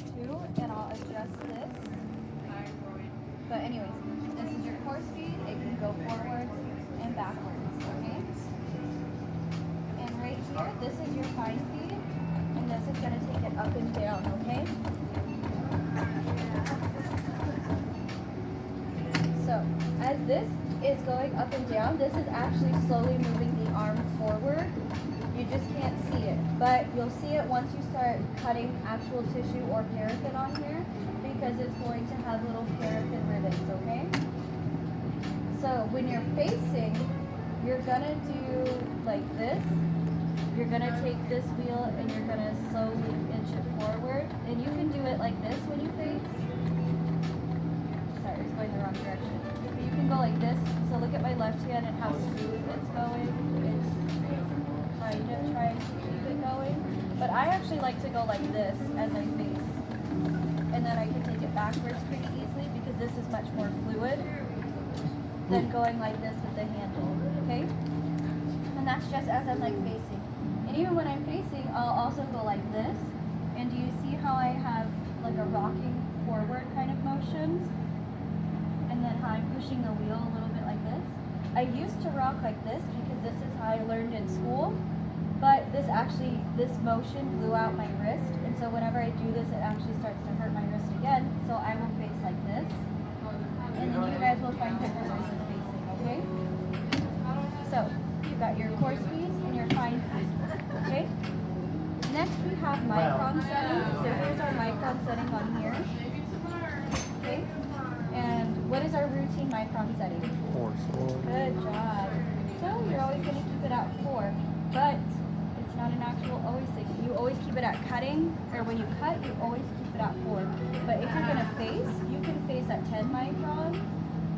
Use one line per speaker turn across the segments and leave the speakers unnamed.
too, and I'll adjust this. But anyways, this is your core speed. It can go forwards and backwards, okay? And right here, this is your fine feed, and this is gonna take it up and down, okay? So, as this is going up and down, this is actually slowly moving the arm forward. You just can't see it, but you'll see it once you start cutting actual tissue or paraffin on here, because it's going to have little paraffin ribbons, okay? So when you're facing, you're gonna do like this. You're gonna take this wheel and you're gonna slowly inch it forward, and you can do it like this when you face. Sorry, it's going the wrong direction. But you can go like this. So look at my left hand and how smooth it's going. It's kind of trying to keep it going. But I actually like to go like this as I face. And then I can take it backwards pretty easily because this is much more fluid than going like this with the handle, okay? And that's just as I'm like facing. And even when I'm facing, I'll also go like this. And do you see how I have like a rocking forward kind of motion? And then how I'm pushing the wheel a little bit like this. I used to rock like this because this is how I learned in school. But this motion blew out my wrist, and so whenever I do this, it actually starts to hurt my wrist again. So I will face like this, and then you guys will find different ways of facing, okay? So you've got your core speeds and your fine feed, okay? Next we have micron setting. So here's our micron setting on here, okay? And what is our routine micron setting?
4.
Good job. So you're always going to keep it at 4, but it's not an actual always thing. You always keep it at cutting, or when you cut, you always keep it at 4. But if you're going to face, you can face at 10 microns,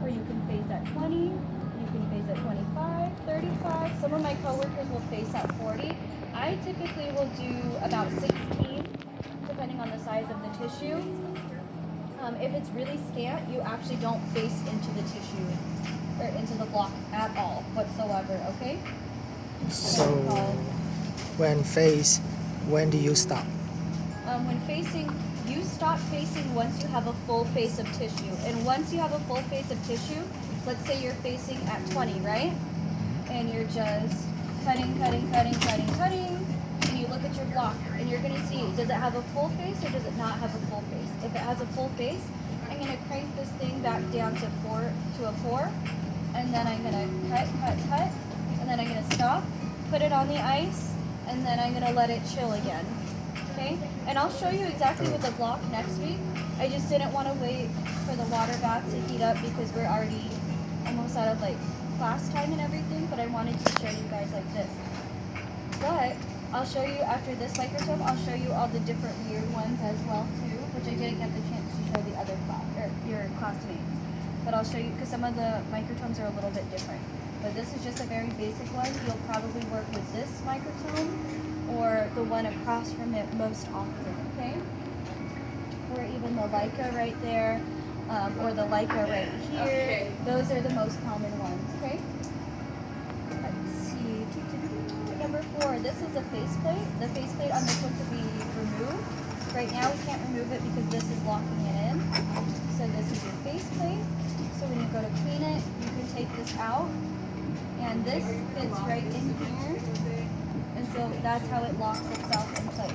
or you can face at 20, you can face at 25, 35. Some of my coworkers will face at 40. I typically will do about 16, depending on the size of the tissue. If it's really scant, you actually don't face into the tissue or into the block at all whatsoever, okay?
So when do you stop?
When facing, you stop facing once you have a full face of tissue. And once you have a full face of tissue, let's say you're facing at 20, right? And you're just cutting, and you look at your block, and you're gonna see, does it have a full face or does it not have a full face? If it has a full face, I'm gonna crank this thing back down to a 4, and then I'm gonna cut, and then I'm gonna stop, put it on the ice, and then I'm gonna let it chill again, okay? And I'll show you exactly with the block next week. I just didn't want to wait for the water bath to heat up because we're already almost out of like class time and everything, but I wanted to show you guys like this. But I'll show you after this microtome, I'll show you all the different weird ones as well too, which I didn't get the chance to show the other class, or your classmates. But I'll show you, because some of the microtomes are a little bit different. But this is just a very basic one. You'll probably work with this microtome or the one across from it most often, okay? Or even the Leica right there, or the Leica right here. Those are the most common ones, okay? Let's see. Number 4, this is a faceplate. The faceplate on this one could be removed. Right now we can't remove it because this is locking it in. So this is your faceplate. So when you go to clean it, you can take this out. And this fits right in here. And so that's how it locks itself in place.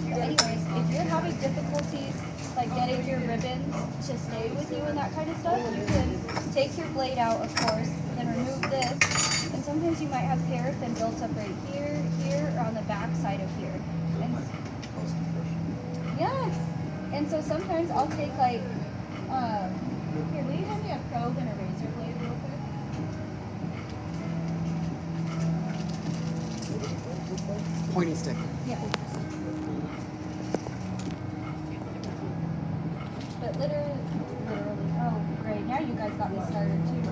But anyways, if you're having difficulties like getting your ribbons to stay with you and that kind of stuff, you can take your blade out, of course, and remove this. And sometimes you might have paraffin built up right here, or on the back side of here. And yes. And so sometimes I'll take like, here, will you hand me a probe and a razor blade real quick?
Pointy stick.
Yeah. But literally, oh great, now you guys got me started too.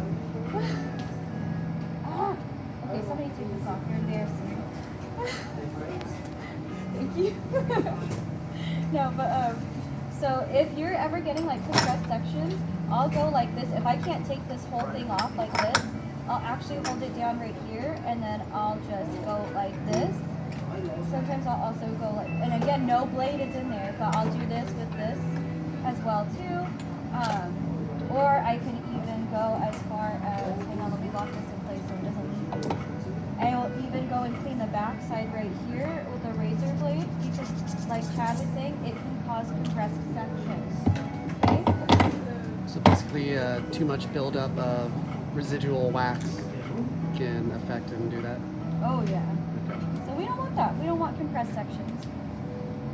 Okay, somebody take this off, you're embarrassing. Thank you. No, but so if you're ever getting like compressed sections, I'll go like this. If I can't take this whole thing off like this, I'll actually hold it down right here, and then I'll just go like this. Sometimes I'll also go like, and again, no blade is in there, but I'll do this with this. well too. Or I can even go as far as, hang on, let me lock this in place so it doesn't leave. I will even go and clean the back side right here with a razor blade because, like Chad was saying, it can cause compressed sections. Okay?
So basically, too much buildup of residual wax can affect and do that.
Oh yeah. So we don't want that. We don't want compressed sections.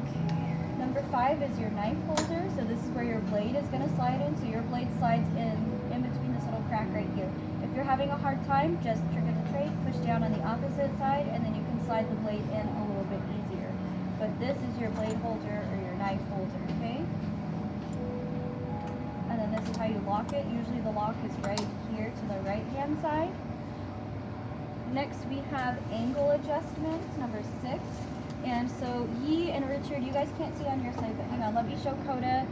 Okay. Number 5 is your knife holder. So this is where your blade is going to slide in. So your blade slides in between this little crack right here. If you're having a hard time, just trigger the tray, push down on the opposite side, and then you can slide the blade in a little bit easier. But this is your blade holder or your knife holder, okay? And then this is how you lock it. Usually the lock is right here to the right hand side. Next we have angle adjustments, number 6. And so Yi and Richard, you guys can't see on your side, but hang on, let me show Coda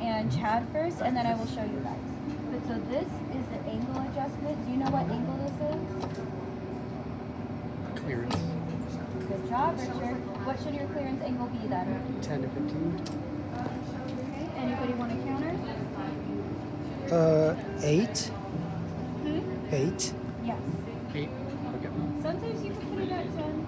and Chad first, and then I will show you guys. But so this is the angle adjustment. Do you know what angle this is?
Clearance.
Good job, Richard. What should your clearance angle be then?
10 to 15.
Okay. Anybody want to counter?
8. 8.
Yes.
8. Okay.
Sometimes you can put it at 10.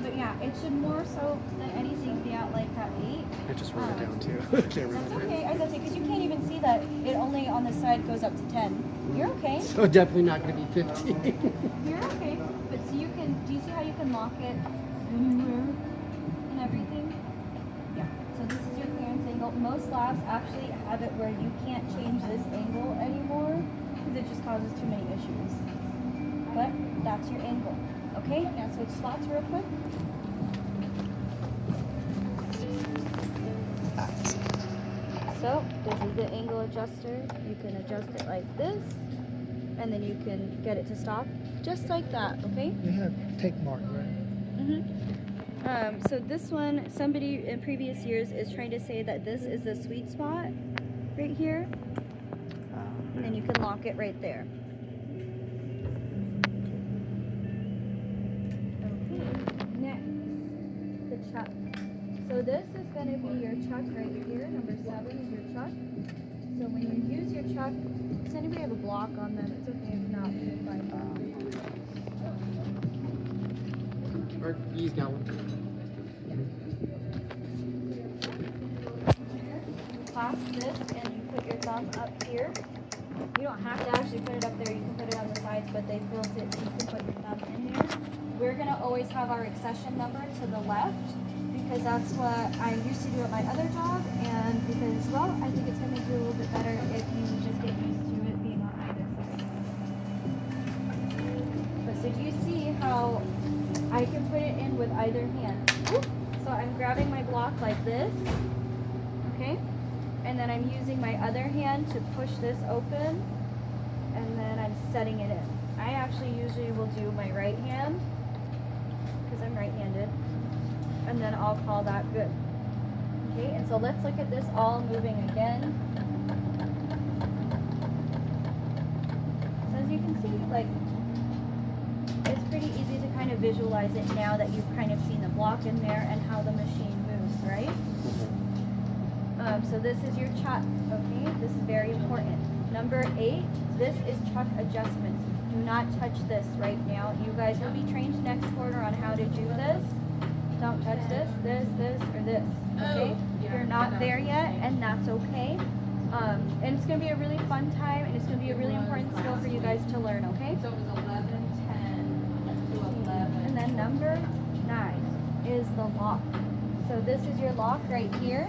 But yeah, it should more so than anything be at like at 8.
I just wrote it down too. Can't
That's
remember.
okay. I was gonna say, because you can't even see that it only on the side goes up to 10. You're okay.
So definitely not going to be 15.
You're okay. But so you can, do you see how you can lock it anywhere and everything? Yeah. So this is your clearance angle. Most labs actually have it where you can't change this angle anymore because it just causes too many issues. But that's your angle. Okay, now switch spots real quick. So this is the angle adjuster. You can adjust it like this, and then you can get it to stop just like that. Okay.
You have tick mark, right?
So this one, somebody in previous years is trying to say that this is the sweet spot right here, and then you can lock it right there. Chuck. So this is going to be your chuck right here. Number 7 is your chuck. So when you use your chuck, does anybody have a block on them? It's okay if not. You can find that.
Or he's got one.
Clasp this and you put your thumb up here. You don't have to actually put it up there. You can put it on the sides, but they built it so you can put your thumb in there. We're going to always have our accession number to the left, because that's what I used to do at my other job, and because, well, I think it's going to make you a little bit better if you just get used to it being on either side. But so do you see how I can put it in with either hand? So I'm grabbing my block like this, okay? And then I'm using my other hand to push this open, and then I'm setting it in. I actually usually will do my right hand, because I'm right-handed, and then I'll call that good. Okay, and so let's look at this all moving again. So as you can see, like, it's pretty easy to kind of visualize it now that you've kind of seen the block in there and how the machine moves, right? So this is your chuck, okay? This is very important. Number 8, this is chuck adjustments. Do not touch this right now. You guys will be trained next quarter on how to do this. Don't touch this, or this, okay? You're not there yet, and that's okay. And it's going to be a really fun time, and it's going to be a really important skill for you guys to learn, okay?
So it was 11, 10 to 11.
And then number 9 is the lock. So this is your lock right here.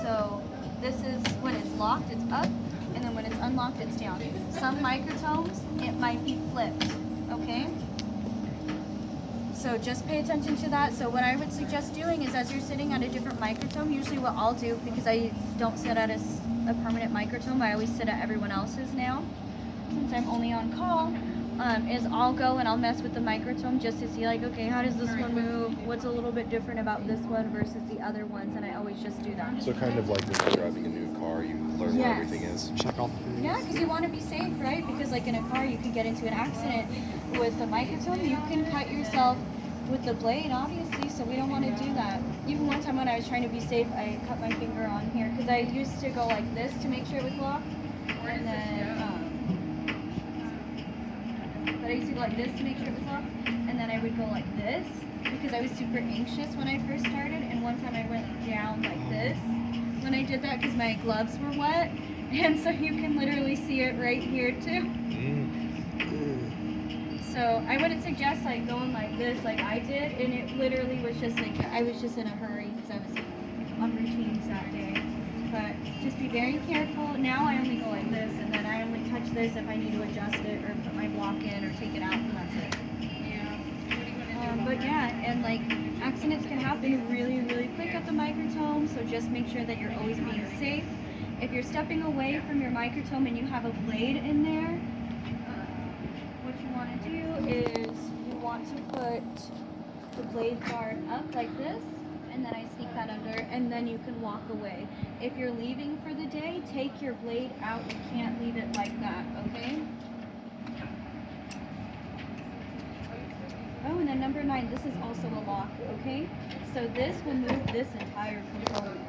So this is when it's locked, it's up, and then when it's unlocked, it's down. Some microtomes, it might be flipped, okay? So just pay attention to that. So what I would suggest doing is, as you're sitting at a different microtome, usually what I'll do, because I don't sit at a permanent microtome, I always sit at everyone else's now, since I'm only on call, is I'll go and I'll mess with the microtome just to see, like, okay, how does this one move? What's a little bit different about this one versus the other ones? And I always just do that.
So kind of like when you're driving a new car, you learn where everything is.
Check all the things.
Yeah, because you want to be safe, right? Because like in a car, you can get into an accident. With the microtome, you can cut yourself with the blade, obviously, so we don't want to do that. Even one time when I was trying to be safe, I cut my finger on here because I used to go like this to make sure it was locked, and then but I used to go like this to make sure it was locked, and then I would go like this because I was super anxious when I first started. And one time I went down like this when I did that because my gloves were wet, and so you can literally see it right here too. So I wouldn't suggest like going like this like I did, and it literally was just like I was just in a hurry because I was on routines that day. But just be very careful. Now I only go like this, and then I only touch this if I need to adjust it or put my block in or take it out, and that's it. But yeah, and like accidents can happen really, really quick at the microtome, so just make sure that you're always being safe. If you're stepping away from your microtome and you have a blade in there, what you want to do is you want to put the blade guard up like this, and then I sneak that under, and then you can walk away. If you're leaving for the day, take your blade out. You can't leave it like that, okay? Oh, and then number 9, this is also a lock, okay? So this will move this entire component,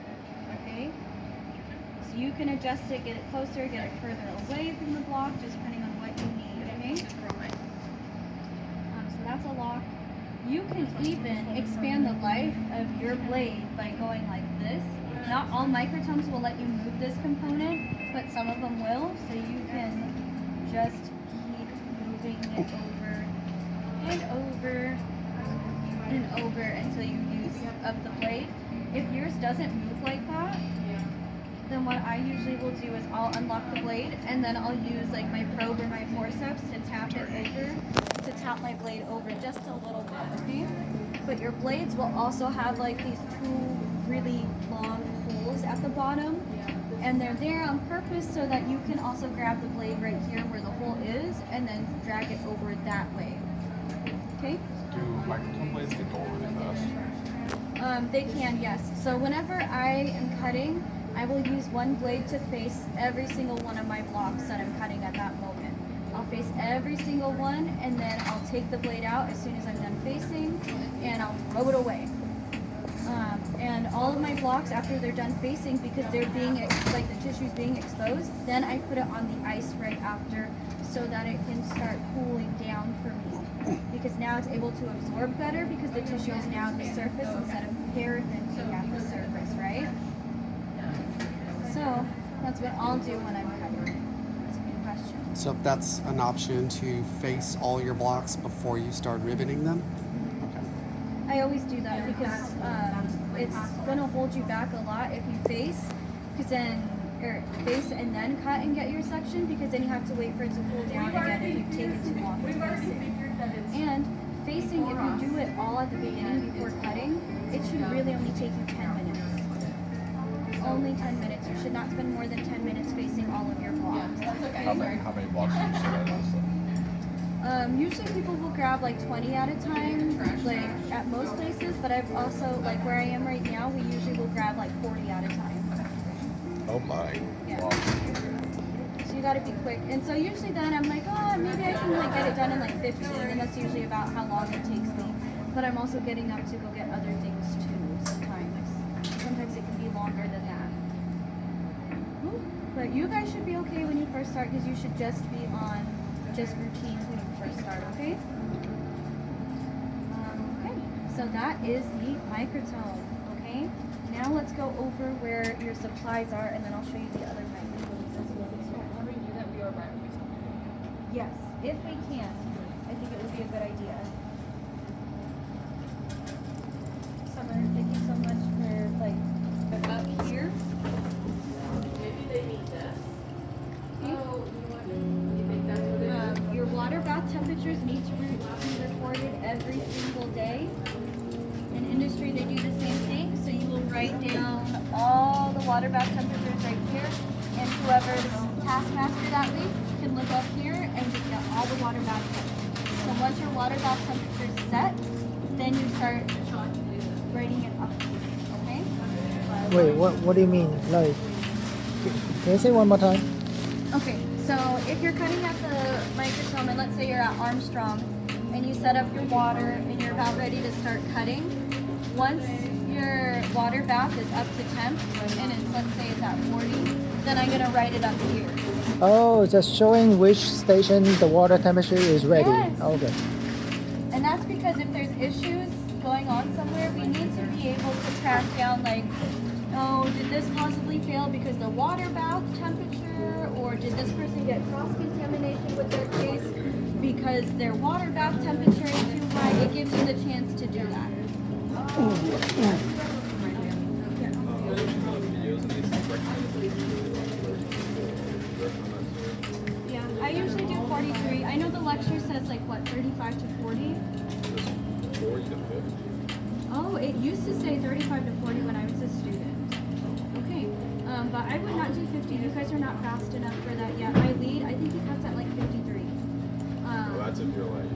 okay? So you can adjust it, get it closer, get it further away from the block, just depending on what you need, okay? So that's a lock. You can even expand the life of your blade by going like this. Not all microtomes will let you move this component, but some of them will, so you can just keep moving it over and over and over until you use up the blade. If yours doesn't move like that, then what I usually will do is I'll unlock the blade, and then I'll use like my probe or my forceps to tap it over, to tap my blade over just a little bit, okay? But your blades will also have like these 2 really long holes at the bottom, and they're there on purpose so that you can also grab the blade right here where the hole is and then drag it over that way. Okay?
Do microtome blades get dull really fast?
They can, yes. So whenever I am cutting, I will use one blade to face every single one of my blocks that I'm cutting at that moment. I'll face every single one, and then I'll take the blade out as soon as I'm done facing, and I'll throw it away. And all of my blocks, after they're done facing, because they're being, like the tissue's being exposed, then I put it on the ice right after so that it can start cooling down for me. Because now it's able to absorb better because the tissue is now at the surface instead of paraffin being at the surface, right? So that's what I'll do when I'm cutting. That's a good question.
So that's an option to face all your blocks before you start riveting them? Okay.
I always do that because it's gonna hold you back a lot if you face, because then or face and then cut and get your section, because then you have to wait for it to cool down again if you've taken too long to face it. And facing, if you do it all at the beginning before cutting, it should really only take you 10 minutes. Only 10 minutes. You should not spend more than 10 minutes facing all of your blocks.
How many blocks do you say that is?
Usually people will grab like 20 at a time, like at most places, but I've also, like where I am right now, we usually will grab like 40 at a time.
Oh my.
Yeah.
Wow.
So you gotta be quick. And so usually then I'm like, oh, maybe I can like get it done in like 15, and that's usually about how long it takes me. But I'm also getting up to go get other things too sometimes. Sometimes it can be longer than that. But you guys should be okay when you first start, because you should just be on just routines when you first start, okay? Okay, so that is the microtome, okay? Now let's go over where your supplies are, and then I'll show you the other microtomes as well. Yes, if we can. I think it would be a good idea. Summer, thank you so much for like up here.
Maybe they need this.
Okay.
Oh, you think that's what it is?
Your water bath temperatures need to be recorded every single day. In industry, they do the same thing. So you will write down all the water bath temperatures right here, and whoever's taskmaster that week can look up here and just get all the water bath temperatures. So once your water bath temperature is set, then you start writing it up. Okay?
Wait, what do you mean? Like, can you say one more time?
Okay, so if you're cutting at the microtome, and let's say you're at Armstrong, and you set up your water and you're about ready to start cutting, once your water bath is up to temp and it's, let's say it's at 40, then I'm gonna write it up here.
Oh, just showing which station the water temperature is ready.
Yes.
Okay.
And that's because if there's issues going on somewhere, we need to be able to track down, like, oh, did this possibly fail because the water bath temperature, or did this person get cross-contamination with their case because their water bath temperature is too high? It gives you the chance to do that. Yeah, I usually do 43. I know the lecture says like what, 35 to 40?
40 to 50.
Oh, it used to say 35 to 40 when I was a student. Okay, but I would not do 50. You guys are not fast enough for that yet. My lead, I think he cuts at like 53.
Well, that's if you're like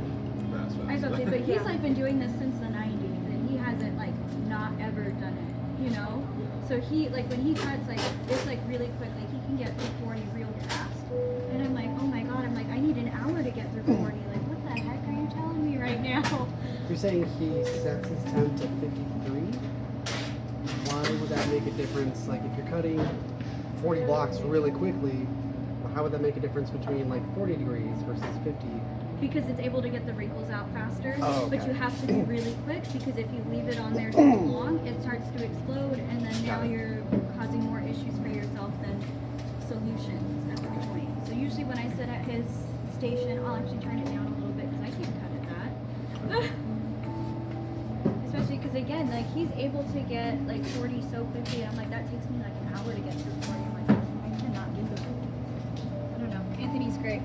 fast.
I was about to say, but he's like been doing this since the 90s, and he hasn't like not ever done it, you know? So he, like when he cuts, like it's like really quick, like he can get through 40 real fast. And I'm like, oh my God, I'm like, I need an hour to get through 40. Like, what the heck are you telling me right now?
You're saying he sets his temp to 53? Why would that make a difference? Like if you're cutting 40 blocks really quickly, how would that make a difference between like 40 degrees versus 50?
Because it's able to get the wrinkles out faster,
Oh,
but
okay.
you have to be really quick because if you leave it on there too long, it starts to explode, and then now you're causing more issues for yourself than solutions at that point. So usually when I sit at his station, I'll actually turn it down a little bit because I can't cut at that. Especially because again, like he's able to get like 40 so quickly, and I'm like, that takes me like an hour to get through 40. I'm like, I cannot do that. I don't know. Anthony's great.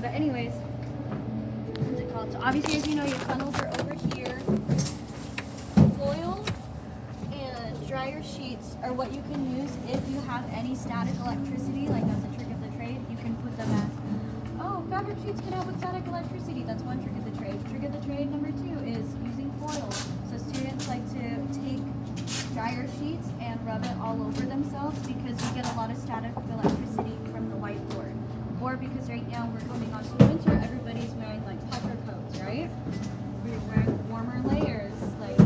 But anyways, what's it called? So obviously, as you know, your funnels are over here. Foil and dryer sheets are what you can use if you have any static electricity, like that's a trick of the trade. You can put them as, oh, fabric sheets can help with static electricity. That's one trick of the trade. Trick of the trade number 2 is using foil. So students like to take dryer sheets and rub it all over themselves because you get a lot of static electricity from the whiteboard. Or because right now we're coming on to winter, everybody's wearing like puffer coats, right? We're wearing warmer layers, like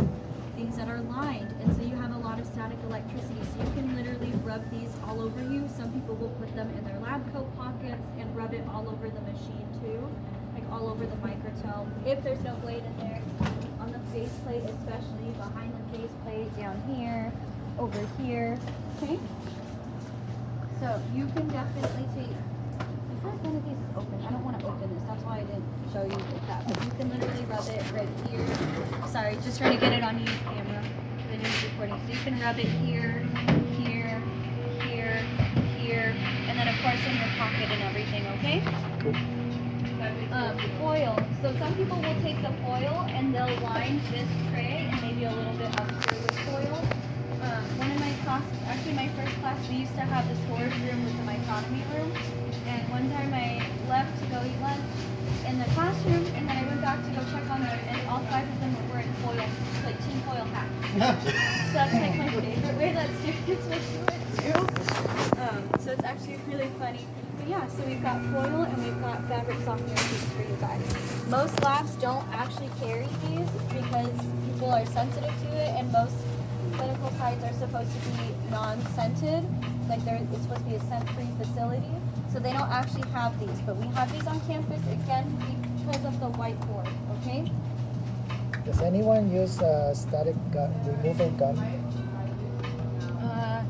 things that are lined, and so you have a lot of static electricity. So you can literally rub these all over you. Some people will put them in their lab coat pockets and rub it all over the machine too, like all over the microtome. If there's no blade in there, on the faceplate, especially behind the faceplate, down here, over here. Okay. So you can definitely take. I feel like one of these is open. I don't want to open this. That's why I didn't show you like that. But you can literally rub it right here. Sorry, just trying to get it on your camera. The news recording. So you can rub it here, here, here, here, and then of course in your pocket and everything. Okay. Foil. So some people will take the foil and they'll line this tray and maybe a little bit up here with foil. One of my classes, actually my first class, we used to have the storage room with the Microtomy room. And one time I left to go eat lunch in the classroom, and then I went back to go check on them, and all 5 of them were wearing foil, like team foil hats. So that's like my favorite way that students would do it too. So it's actually really funny. But yeah, so we've got foil and we've got fabric softener sheets for you guys. Most labs don't actually carry these because people are sensitive to it, and most clinical sites are supposed to be non-scented, like it's supposed to be a scent-free facility, so they don't actually have these, but we have these on campus, again, because of the whiteboard, okay?
Does anyone use a static gun, removal gun?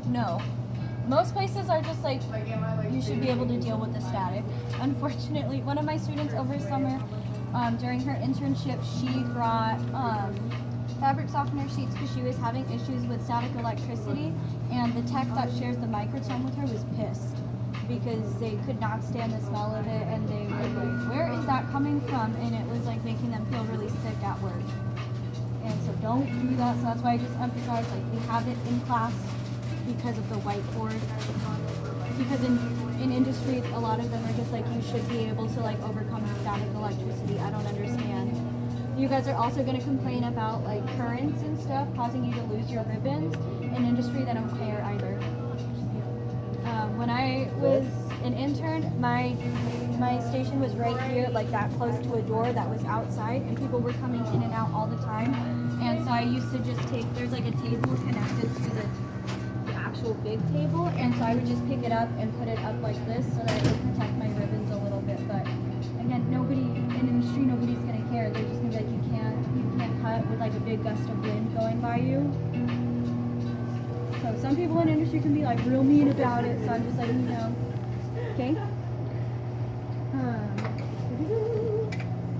No. Most places are just like, you should be able to deal with the static. Unfortunately, one of my students over summer, during her internship, she brought fabric softener sheets because she was having issues with static electricity, and the tech that shares the microtome with her was pissed because they could not stand the smell of it, and they were like, where is that coming from? And it was like making them feel really sick at work. And so don't do that. So that's why I just emphasize, like, we have it in class because of the whiteboard. Because in industry, a lot of them are just like, you should be able to like overcome static electricity. I don't understand. You guys are also going to complain about like currents and stuff causing you to lose your ribbons. In industry, they don't care either. When I was an intern, my station was right here, like that close to a door that was outside, and people were coming in and out all the time. And so I used to just take, there's like a table connected to the actual big table, and so I would just pick it up and put it up like this so that it would protect my ribbons a little bit. But again, nobody in the industry, nobody's gonna care. They're just gonna be like, you can't cut with like a big gust of wind going by you. So some people in the industry can be like real mean about it, so I'm just letting you know. Okay?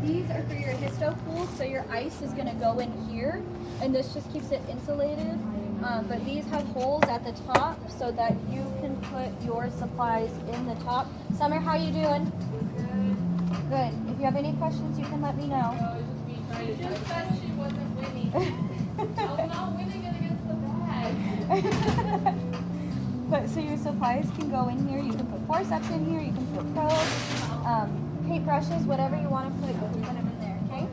These are for your histo pools, so your ice is gonna go in here, and this just keeps it insulated. But these have holes at the top so that you can put your supplies in the top. Summer, how you doing? Good. If you have any questions, you can let me know.
She just said she wasn't winning. I was not winning it against the bag.
But so your supplies can go in here. You can put forceps in here. You can put probes, paint brushes, whatever you want to put. You can put them in there. Okay?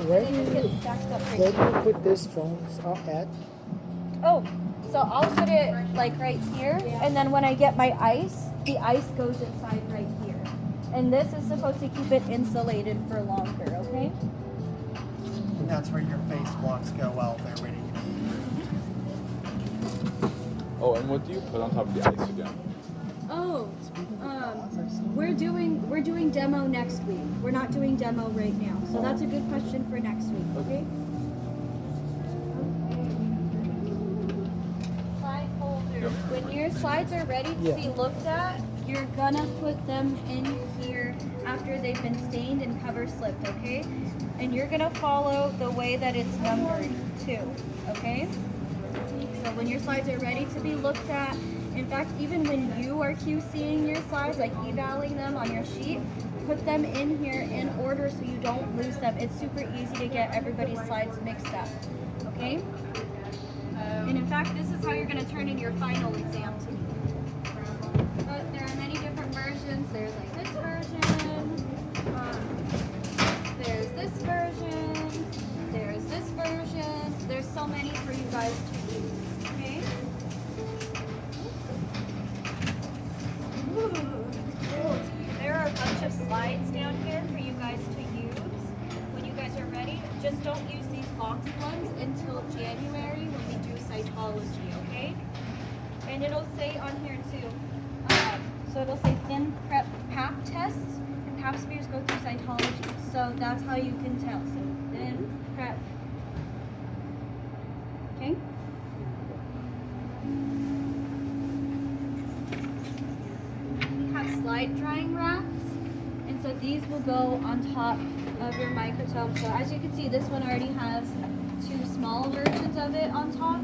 Where
And
do
they just
you,
get stacked up right
where
here.
do you put these phones at?
Oh, so I'll put it like right here, and then when I get my ice, the ice goes inside right here. And this is supposed to keep it insulated for longer, okay?
And that's where your face blocks go while they're waiting.
Oh, and what do you put on top of the ice again?
Oh, we're doing demo next week. We're not doing demo right now, so that's a good question for next week, okay? Slide holders. When your slides are ready to be looked at, you're gonna put them in here after they've been stained and cover slipped, okay? And you're gonna follow the way that it's numbered too, okay? So when your slides are ready to be looked at, in fact, even when you are QCing your slides, like evaluating them on your sheet, put them in here in order so you don't lose them. It's super easy to get everybody's slides mixed up, okay? And in fact, this is how you're gonna turn in your final exam to me. But there are many different versions. There's like this version, there's this version, there's this version. There's so many for you guys to use, okay? There are a bunch of slides down here for you guys to use when you guys are ready. Just don't use these box ones until January when we do cytology, okay? And it'll say on here too. So it'll say thin prep pap tests, and pap smears go through cytology. So that's how you can tell. So thin prep. Okay? We have slide drying racks, and so these will go on top of your microtome. So as you can see, this one already has two small versions of it on top,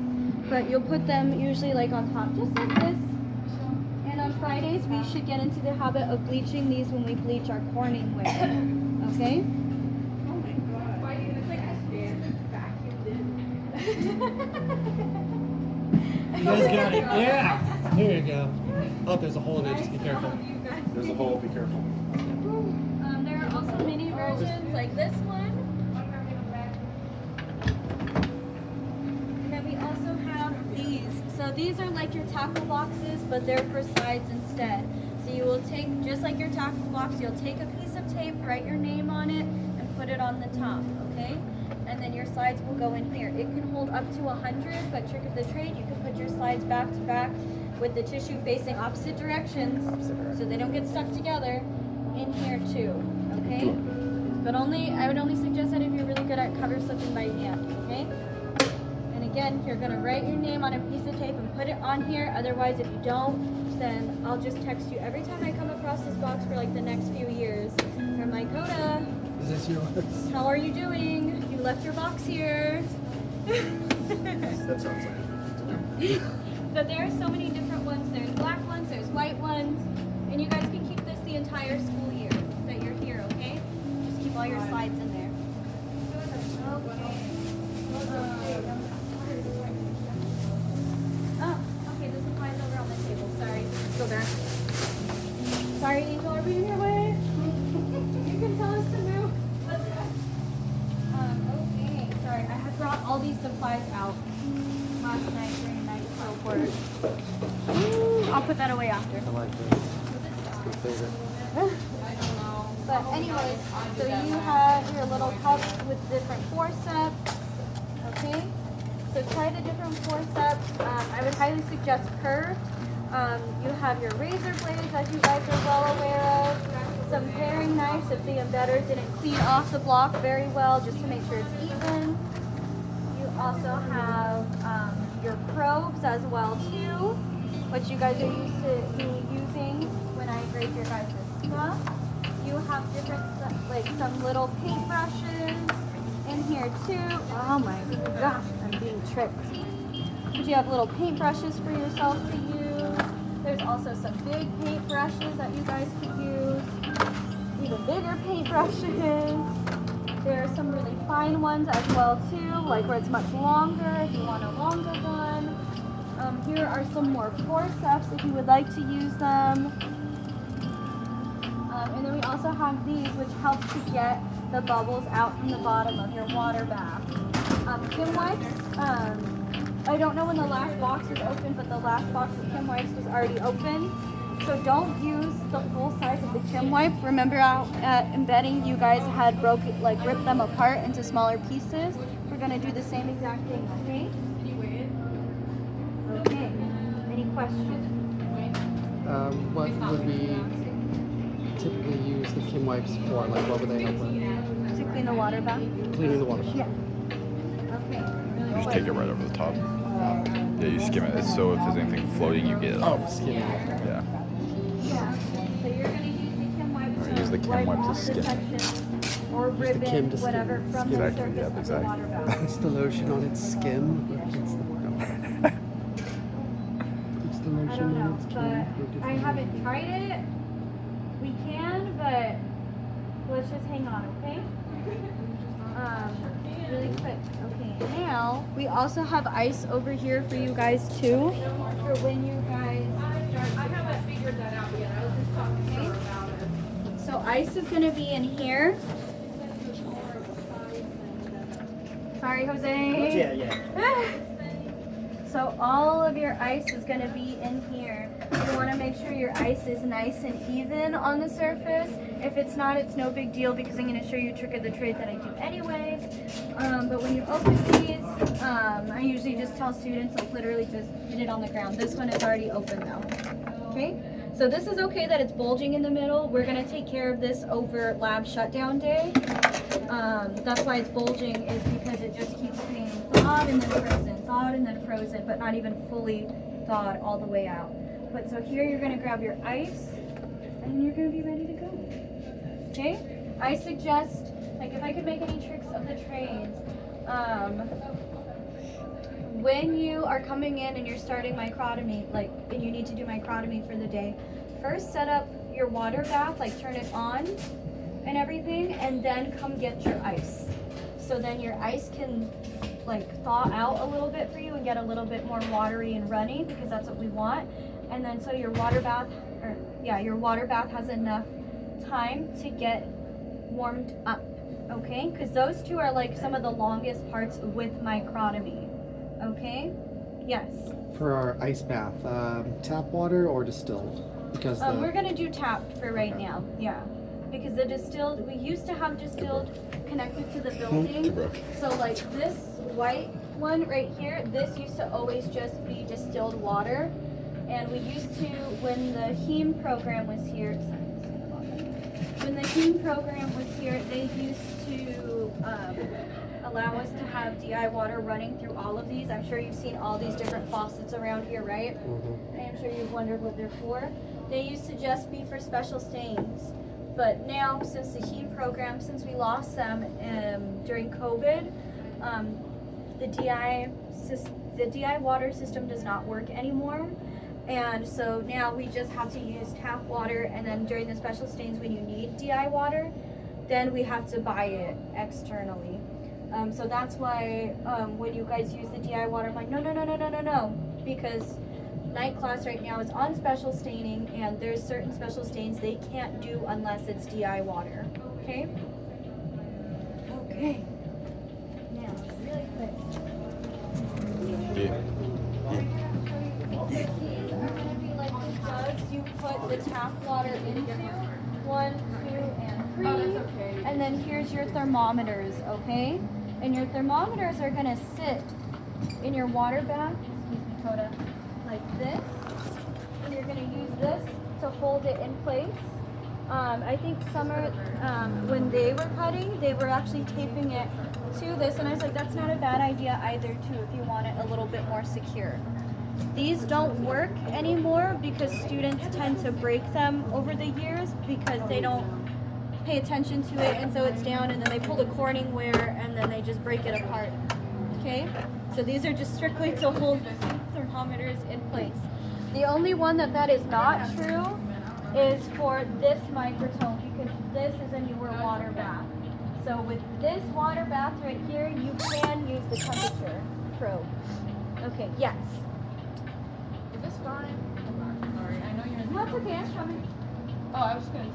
but you'll put them usually like on top, just like this. And on Fridays, we should get into the habit of bleaching these when we bleach our corning ware. Okay?
Oh my god. Why do you look like a stand vacuumed in?
You guys got it. Yeah. Here you go. Oh, there's a hole in it. Just be careful.
There's a hole, be careful.
There are also mini versions like this one. And then we also have these. So these are like your tackle boxes, but they're for sides instead. So you will take, just like your tackle box, you'll take a piece of tape, write your name on it, and put it on the top, okay? And then your slides will go in here. It can hold up to 100, but trick of the trade, you can put your slides back to back with the tissue facing opposite directions, so they don't get stuck together in here too, okay? But I would only suggest that if you're really good at cover slipping by hand, okay? And again, you're gonna write your name on a piece of tape and put it on here. Otherwise, if you don't, then I'll just text you every time I come across this box for like the next few years. I'm like, Coda,
Is this yours?
how are you doing? You left your box here.
That sounds like
But there are so many different ones. There's black ones, there's white ones, and you guys can keep this the entire school year that you're here, okay? Just keep all your slides in there. Oh, okay, the supplies over on the table. Sorry. Go back. Sorry, Angel, are we in your way? You can tell us to move. Okay, sorry. I had brought all these supplies out last night during night support. I'll put that away after.
I like this. my favorite.
But anyways, so you have your little cups with different forceps. Okay? So try the different forceps. I would highly suggest curved. You have your razor blades, as you guys are well aware of. Some paring knives if the embedder didn't clean off the block very well, just to make sure it's even. You also have your probes as well too, which you guys are used to me using when I grade your guys' stuff. You have different, like some little paintbrushes in here too. Oh my gosh, I'm being tricked. But you have little paintbrushes for yourself to use. There's also some big paintbrushes that you guys could use. Even bigger paintbrushes. There are some really fine ones as well too, like where it's much longer if you want a longer one. Here are some more forceps if you would like to use them. And then we also have these, which helps to get the bubbles out from the bottom of your water bath. Kim wipes, I don't know when the last box was open, but the last box of Kim wipes was already open. So don't use the full size of the Kim wipe. Remember out at embedding, you guys had ripped them apart into smaller pieces. We're gonna do the same exact thing, okay? Okay, any questions?
What would we typically use the Kim wipes for? Like, what would they help with?
To clean the water bath?
Cleaning the water.
Yeah. Okay.
You just take it right over the top. Yeah, you skim it. So if there's anything floating, you get it
Oh,
off.
skim.
Yeah.
Yeah. So you're gonna use the Kim wipe
Or use the Kim wipe to skim.
section or ribbon,
Kim to skim.
whatever, from
Exactly,
the surface
yep,
of the
exactly.
water bath.
Puts the lotion on its skim. Or puts the
I don't know, but I haven't tried it. We can, but let's just hang on, okay? Really quick. Okay, now we also have ice over here for you guys too. For when you guys start.
I haven't figured that out yet. I was just talking to her about it.
So ice is gonna be in here. Sorry, Jose.
yeah.
So all of your ice is going to be in here. You want to make sure your ice is nice and even on the surface. If it's not, it's no big deal because I'm going to show you a trick of the trade that I do anyways. But when you open these, I usually just tell students, like literally just hit it on the ground. This one is already open though. Okay? So this is okay that it's bulging in the middle. We're going to take care of this over lab shutdown day. That's why it's bulging, is because it just keeps being thawed and then frozen, thawed and then frozen, but not even fully thawed all the way out. But so here you're going to grab your ice and you're going to be ready to go. Okay? I suggest, like if I could make any tricks of the trades, when you are coming in and you're starting microtomy, like, and you need to do microtomy for the day, first set up your water bath, like turn it on and everything, and then come get your ice. So then your ice can like thaw out a little bit for you and get a little bit more watery and runny, because that's what we want. And then so your water bath, your water bath has enough time to get warmed up, okay? Because those two are like some of the longest parts with microtomy. Okay? Yes.
For our ice bath, tap water or distilled? Because
We're gonna do tapped for right now. Yeah. Because the distilled, we used to have distilled connected to the building. So like this white one right here, this used to always just be distilled water. And we used to, when the HEME program was here, when the HEME program was here, they used to allow us to have DI water running through all of these. I'm sure you've seen all these different faucets around here, right?
Mm-hmm.
I'm sure you've wondered what they're for. They used to just be for special stains. But now, since the HEME program, since we lost them during COVID, the DI water system does not work anymore. And so now we just have to use tap water, and then during the special stains when you need DI water, then we have to buy it externally. So that's why when you guys use the DI water, I'm like, no, because night class right now is on special staining, and there's certain special stains they can't do unless it's DI water, okay? Okay. Now, really quick.
Yeah.
These are gonna be like the jugs you put the tap water into. 1, 2, and 3.
Oh, that's okay.
And then here's your thermometers, okay? And your thermometers are gonna sit in your water bath, excuse me, Coda, like this. And you're gonna use this to hold it in place. I think Summer, when they were cutting, they were actually taping it to this, and I was like, that's not a bad idea either too, if you want it a little bit more secure. These don't work anymore because students tend to break them over the years because they don't pay attention to it, and so it's down, and then they pull the cording wear, and then they just break it apart. Okay? So these are just strictly to hold thermometers in place. The only one that is not true is for this microtome, because this is a newer water bath. So with this water bath right here, you can use the temperature probe. Okay, yes.
Is this fine? Sorry, I know you're in the
That's okay, I'm coming.
Oh, I was just gonna